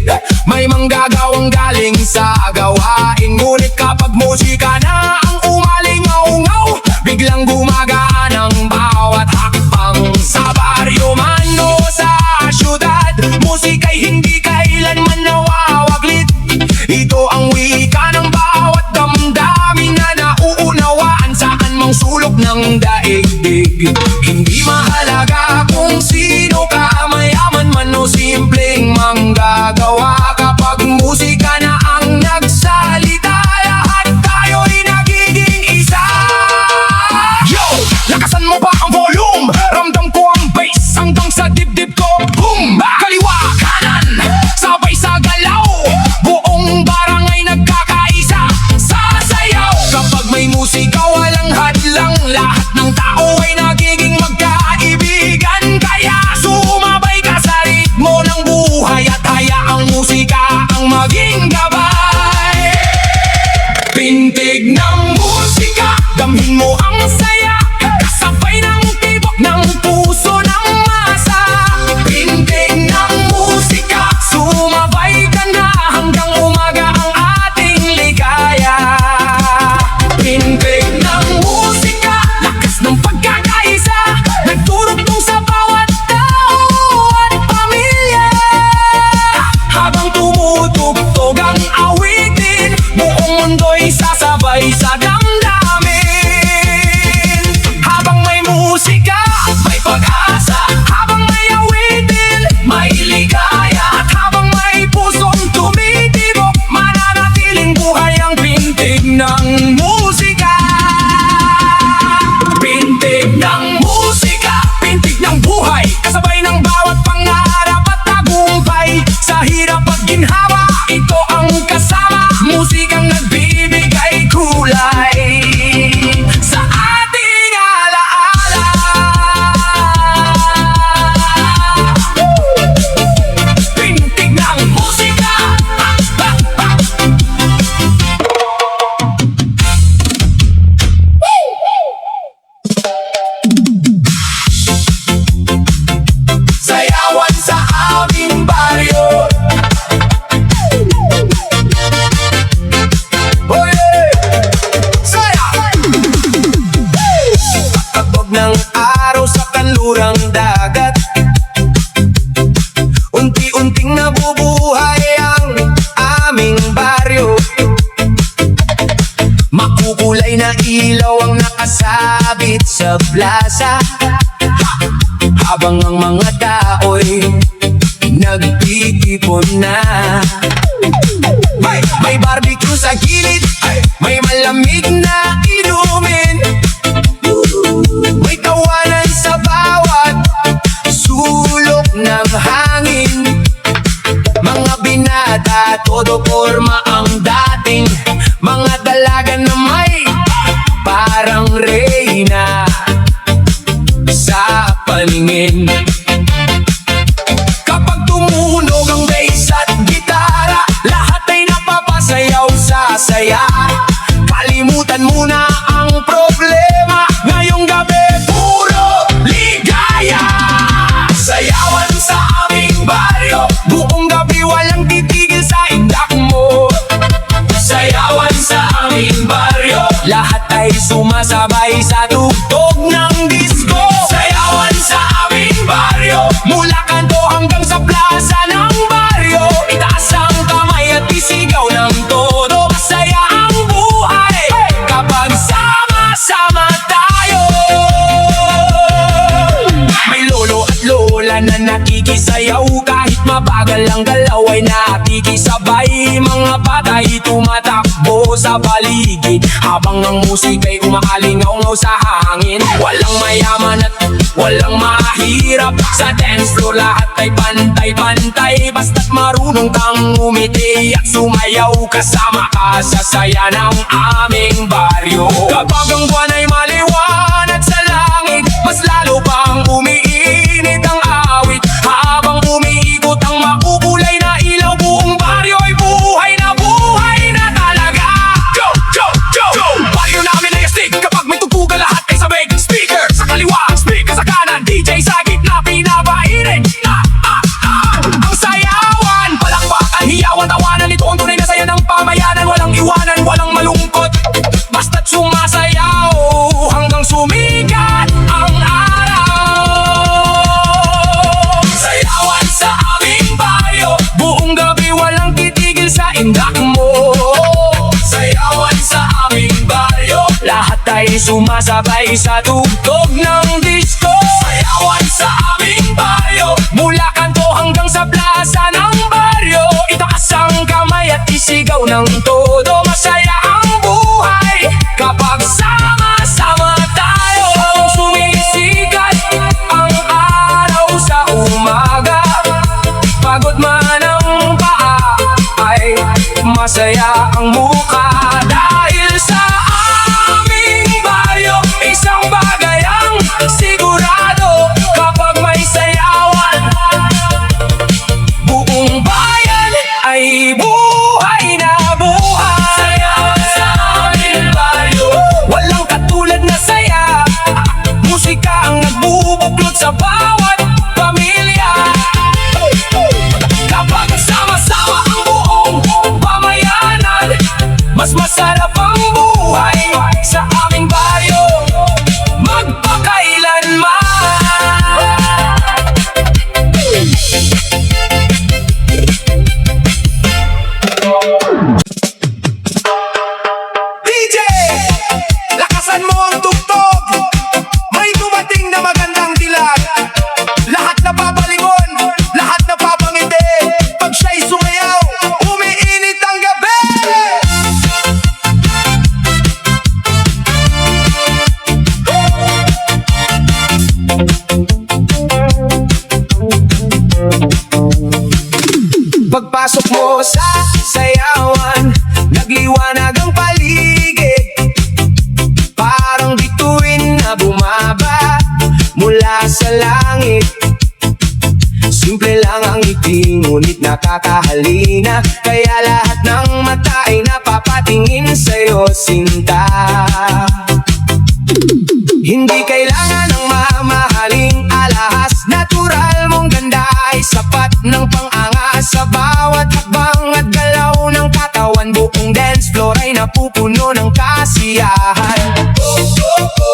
may manggagawang galing sa gawain. Ngunit kapag musika na ang umalingaw-ngaw, biglang gumagaan ang bawat hakbang. Sa baryo man o sa syudad, musika'y hindi kailanman nawawaglit. Ito ang wika ng bawat damdamin na nauunawaan saan mang sulok ng daigdig. Hindi mahalaga kung sino ka, mayaman man o simpleng manggagawa. Kapag musika na ang nagsalita, lahat tayo'y nagiging isa. Yo! Lakasan mo pa ang volume, ramdam ko ang bass hanggang sa dibdib ko. Boom! Kaliwa, kanan, sabay sa galaw, buong barangay nagkakaisa. Sasayaw kapag may musika, walang hadlang. Lahat ng tao ay nagiging magkaibigan. Kaya sumabay ka sa ritmo ng buhay at hayaang musika ang maging gabay. Pintig ng musika, damhin mo ang saya, kasabay ng tibok ng puso ng masa. Pintig ng musika, sumabay ka na hanggang umaga ang ating ligaya. Pintig ng musika, lakas ng pagkakaisa, nagdurugtong sa bawat tao at pamilya. Habang tumutugtog ang awitin, buong mundo'y sasabay sa damdamin. Habang may musika, may pag-asa. Habang may awitin, may ligaya. At habang may pusong tumitibok, mananatiling buhay ang pintig ng musika. Pintig ng musika, pintig ng buhay, kasabay ng bawat pangarap at tagumpay. Sa hirap at ginhawa, ito ang kasama. Musikang nagbibigay kulay sa ating alaala. Pintig ng musika. Sayawan sa aming baryo. Oh yeah! Saya! Pagkabog ng araw sa kanlurang dagat, unti-unting nabubuhay ang aming baryo. Makukulay na ilaw ang nakasabit sa plaza, habang ang mga tao'y nagtitipon na. May barbecue sa gilid, may malamig na inumin, may tawanan sa bawat sulok ng hangin. Mga binata, todo forma ang dating, mga dalaga na may parang reyna sa paningin. Kapag tumunog ang bass at gitara, lahat ay napapasayaw sa saya. Kalimutan muna ang problema, ngayong gabi puro ligaya. Sayawan sa aming baryo, buong gabi walang titigil sa indak mo. Sayawan sa aming baryo, lahat ay sumasabay sa tugtog ng disco. Sayawan sa aming baryo, mula kanto hanggang sa plaza ng baryo. Itaas ang kamay at isigaw ng todo. Masaya ang buhay kapag sama-sama tayo. May lolo at lola na nakikisayaw, kahit mabagal ang galaw ay nakikisabay. Mga bata'y tumatakbo sa paligid, habang ang musika'y umaalingaw sa hangin. Walang mayaman at walang mahirap, sa dance floor lahat ay pantay-pantay. Basta't marunong kang umiti at sumayaw, kasama ka sa saya ng aming baryo. Kapag ang buwan ay maliwanag sa langit, mas lalo pang umiinit ang awit. Habang umiikot ang makukulay na ilaw, buong baryo ay buhay na talaga. Go, go, go, go! Baryo namin ay astig, kapag may tugtugan lahat ay sabay. Speaker sa kaliwa, speaker sa kanan, DJ sa gitna, pinapainig. Ang sayawan, palakpakan, hiyawan, tawanan, ito ang tunay na saya ng pamayanan. Walang iwanan, walang malungkot, basta't sumasayaw hanggang sumikat ang araw. Sayawan sa aming baryo, buong gabi walang titigil sa indak mo. Sayawan sa aming baryo, lahat ay sumasabay sa tugtog ng disco. Sayawan sa aming baryo, mula kanto hanggang sa plaza ng baryo. Itaas ang kamay at isigaw ng todo. Masaya ang buhay kapag sama-sama tayo. Sumisikat ang araw sa umaga, pagod man ang paa ay masaya ang mukha. Dahil sa aming baryo, isang bagay ang sigurado, kapag may sayawan, buong bayan ay buhay na buhay. Sayawan sa aming baryo, walang katulad na saya. Musika ang nagbubuklod sa bawat pamilya. Kapag sama-sama ang buong pamayanan, mas masarap ang buhay sa aming baryo, magpakailanman. mo sa sayawan, nagliwanag ang paligid, parang bituin na bumaba mula sa langit. Simple lang ang ngiti, ngunit nakakahalina, kaya lahat ng mata ay napapatingin sa'yo, sinta. Hindi kailangan ng mamahaling alahas, natural mong ganda ay sapat ng pang-angas. Sa bawat hakbang at galaw ng katawan, buong dance floor ay napupuno ng kasiyahan.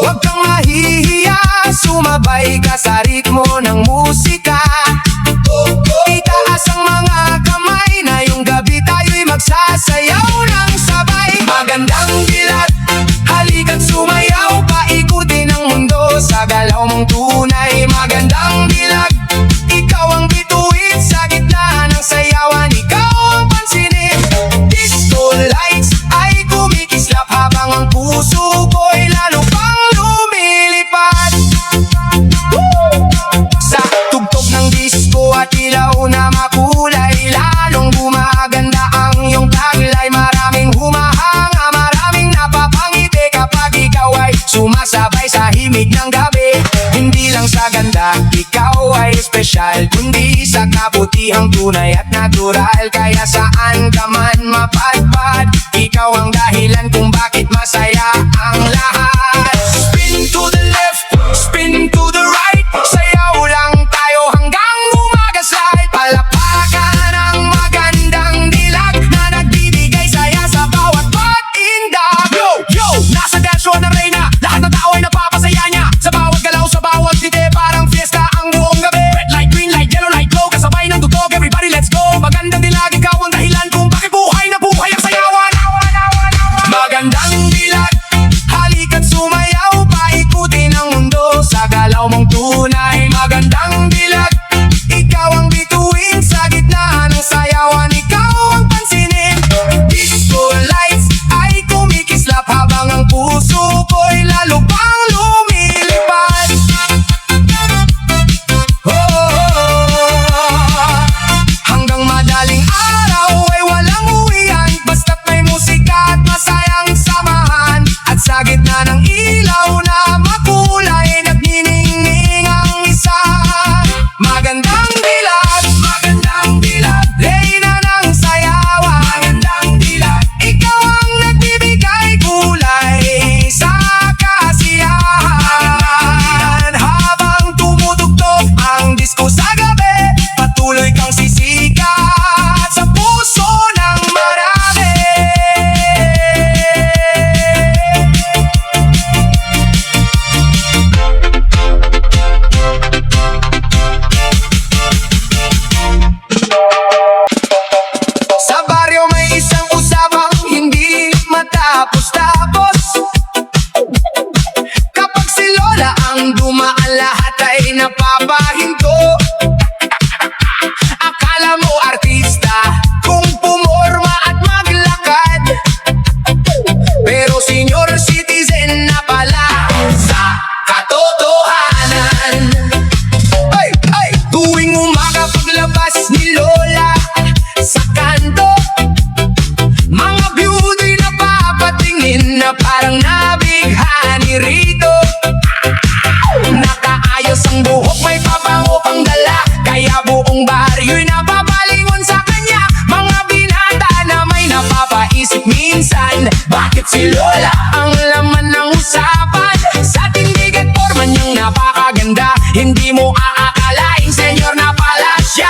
Huwag kang mahihiya, sumabay ka sa ritmo ng musika. Itaas ang mga kamay na yung gabi tayo'y magsasayaw ng sabay. Magandang dilat, halika't sumayaw, paikutin ang mundo sa galaw mong tunay. Magandang dilag, ikaw ang bituin sa gitna ng sayawan, ikaw ang pansinin. Disco lights ay kumikislap habang ang puso ko'y lalo pang lumilipad. Sa tugtog ng disco at ilaw na makulay, lalong gumaganda ang iyong taglay. Maraming humahanga, maraming napapangiti kapag ikaw ay sumasabay sa himig ng gabi. Hindi lang sa ganda, ikaw ay espesyal, kundi sa kabutihang tunay at natural. Kaya saan ka man mapadpad, ikaw ang dahilan kung bakit masaya ang lahat. Spin to the left, spin to the right, sayaw lang tayo hanggang umagaslight. Palapakan ang magandang dilag na nagbibigay saya sa bawat patindag. Yo, yo, nasa dance floor na reyna, lahat ng tao ay napapasaya niya. Sa bawat galaw, sa bawat tite, parang fiesta ang buong gabi. Red light, green light, yellow light, glow, kasabay ng tugtog, everybody let's go. Magandang dilag, ikaw ang dahilan kung bakit buhay na buhay ang sayawan. Magandang dilag, halika't sumayaw, paikutin ang mundo sa galaw mong tunay. Magandang dilag, ikaw ang bituin sa gitna ng sayawan, ikaw ang pansinin. Disco lights ay kumikislap habang ang puso ko'y lalo pang lumilipad. Hanggang madaling araw ay walang uwian, basta't may musika at masayang samahan. At sa gitna ng ilaw na makulay, nagniningning ang isa. Magandang dilag, reyna ng sayawan. Magandang dilag, ikaw ang nagbibigay kulay sa kasiyahan. Habang tumutugtog ang disco sa gabi, patuloy kang sisikat sa puso ng marami. Sa baryo may isang usapang hindi matapos-tapos. Kapag si Lola ang dumaan, lahat ay napapahinto. Akala mo artista kung pumorma at maglakad, pero senior citizen na pala sa katotohanan. Ay, ay, tuwing umaga paglabas ni Lola sa kanto, mga beauty na papatingin na parang nabighani rito. Nakaayos ang buhok, may pabango pang dala, kaya buong baryo'y napapalingon sa kanya. Mga binata na may napapaisip minsan, bakit si Lola ang laman ng usapan? Sa tindig at forma niyang napakaganda, hindi mo aakalaing senyor na pala siya.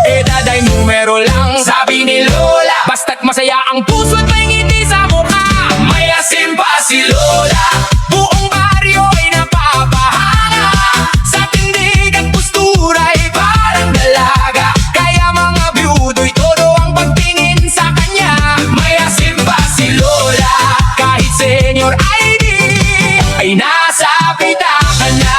Edad ay numero lang, sabi ni Lola, basta't masaya ang puso't may ngiti sa mukha. May asim pa si Lola, buong baryo ay napapahanga. Sa tindig at postura ay parang dalaga, kaya mga biyudo'y todo ang pagtingin sa kanya. May asim pa si Lola, kahit senior ID ay nasa pitakan na.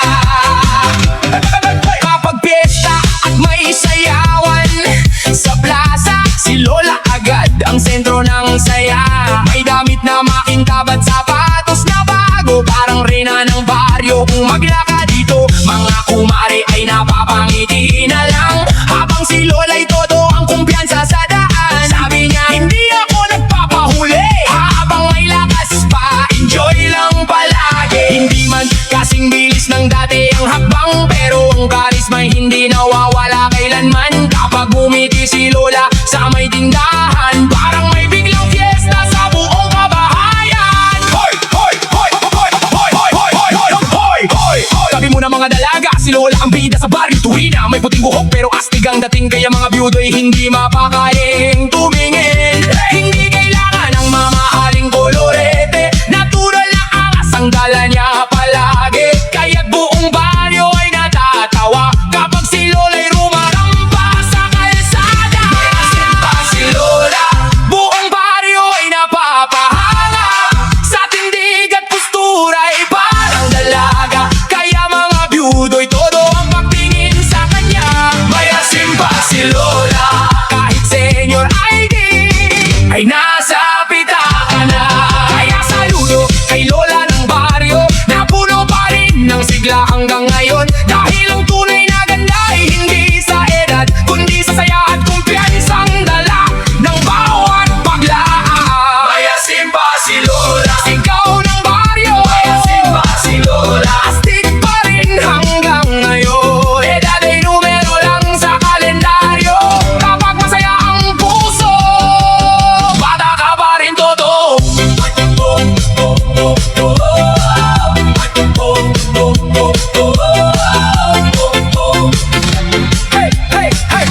ang dating kaya mga byudo'y hindi mapakaing tumingin. Hindi kailangan ng mamahaling kolorete, natural na angas ang dala niya palagi. Kaya't buong baryo ay natatawa kapag si Lola'y rumarampa sa kalsada. Simpa si Lola, buong baryo ay napapahanga, sa tindig at postura ay parang dalaga. Kaya mga byudo'y todo ang pagtingin sa kanya. Maya simpa si Lola, kahit senior ID ay nasa pitaka na. Kaya saludo kay Lola ng baryo, napuno pa rin ng sigla hanggang ngayon. Dahil ang tunay na ganda ay hindi sa edad, kundi sa saya at kumpiyansang dala ng bawat paglaan. Maya simpa si Lola, ikaw ng baryo. Maya simpa si Lola, astig pa rin hanggang ngayon. Edad ay numero lang sa kalendaryo, kapag masaya ang puso, bata ka pa rin todo. Hey, hey, hey!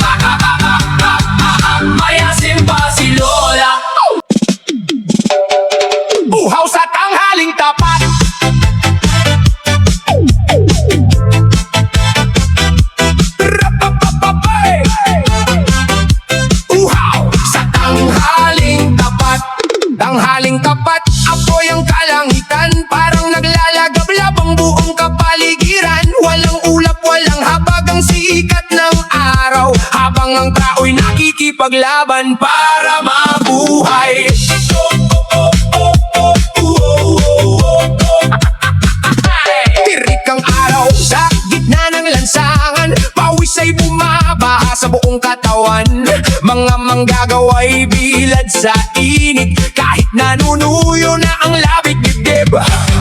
Maya simpa si Lola, uhaw sa tanghaling tapat. Rapapapapay! Uhaw sa tanghaling tapat. Tanghaling tapat, apoy ang kalangitan, parang naglalagablab ang buong kapaligiran. Walang ulap, walang habag ang sikat ng araw, habang ang tao'y nakikipaglaban para mabuhay. Tirik ang araw sa gitna ng lansangan, pawis ay bumabaha sa buong katawan. Mga manggagawa'y bilad sa init, kahit nanunuyo na ang labig dibdib.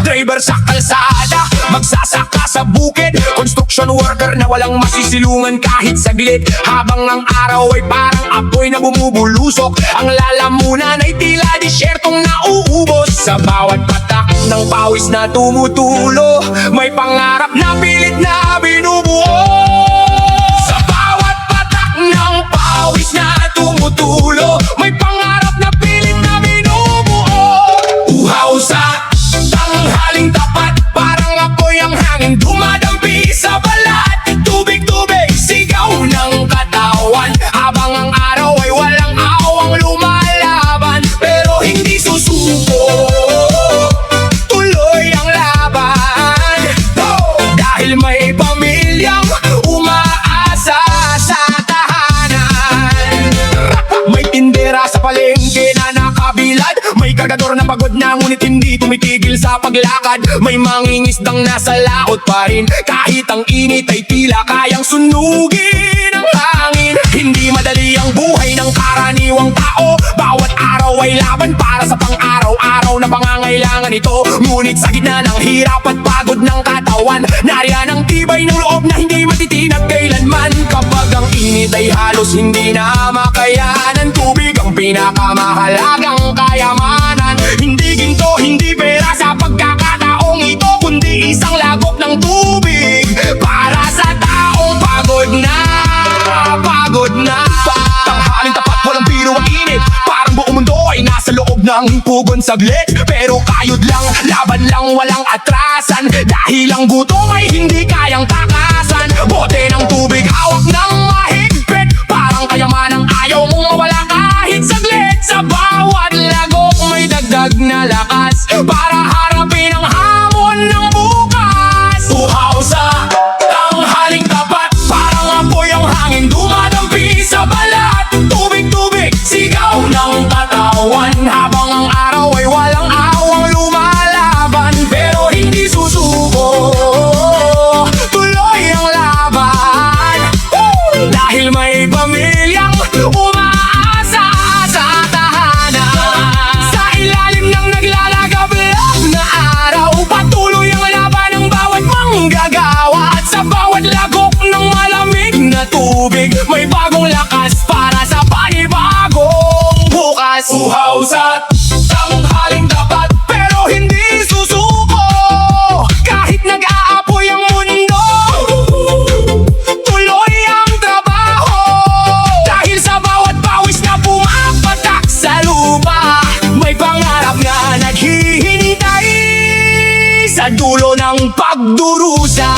Driver sa kalsada, magsasaka sa bukid, construction worker na walang masisilungan kahit saglit. Habang ang araw ay parang apoy na bumubulusok, ang lalamunan ay tila disyertong nauubos. Sa bawat patak ng pawis na tumutulo, may pangarap na pilit na binubuo. Sa bawat patak ng pawis na tumutulo, may pangarap na pilit na binubuo. Uhaw sa tanghaling tapat, parang apoy ang hangin dumadampi sa balat. Tubig-tubig, sigaw ng katawan, habang ang araw ay walang awang lumalaban. Pero hindi susuko, tuloy ang laban. Dahil may pamilyang umaasa sa tahanan. May tindera sa palengke na nakabilad, may kargador na pagod na ngunit hindi tumitigil sa paglakad. May mangingisdang nasa laot pa rin, kahit ang init ay tila kayang sunugin ang hangin. Hindi madali ang buhay ng karaniwang tao, bawat araw ay laban para sa pang-araw-araw na pangangailangan ito. Ngunit sa gitna ng hirap at pagod ng katawan, nariyan ang tibay ng loob na hindi matitinag kailanman. Kapag ang init ay halos hindi na makayanan, tubig ang pinakamahalagang kayamanan. Hindi ginto, hindi pera sa pagkakataong ito, kundi isang lagok ng tubig para sa taong pagod na, pagod na. Tanghaling tapat, walang biro ang init, parang buong mundo ay nasa loob ng pugon saglit. Pero kayod lang, laban lang, walang atrasan, dahil ang gutom ay hindi kayang takasan. Bote ng tubig, hawak ng mahigpit, parang kayamanang ayaw mong mawala kahit saglit. Sa bawat lagok may dagdag na lakas para harapin ang hamon ng bukas. Uhaw sa tanghaling tapat, parang apoy ang hangin dumadampi sa balat. Tubig-tubig, sigaw ng katawan, habang ang araw ay walang awang lumalaban. Pero hindi susuko, tuloy ang laban. Dahil may pamilyang umaasa sa tahanan, sa ilalim ng naglalagablab na sa dulo ng pagdurusa.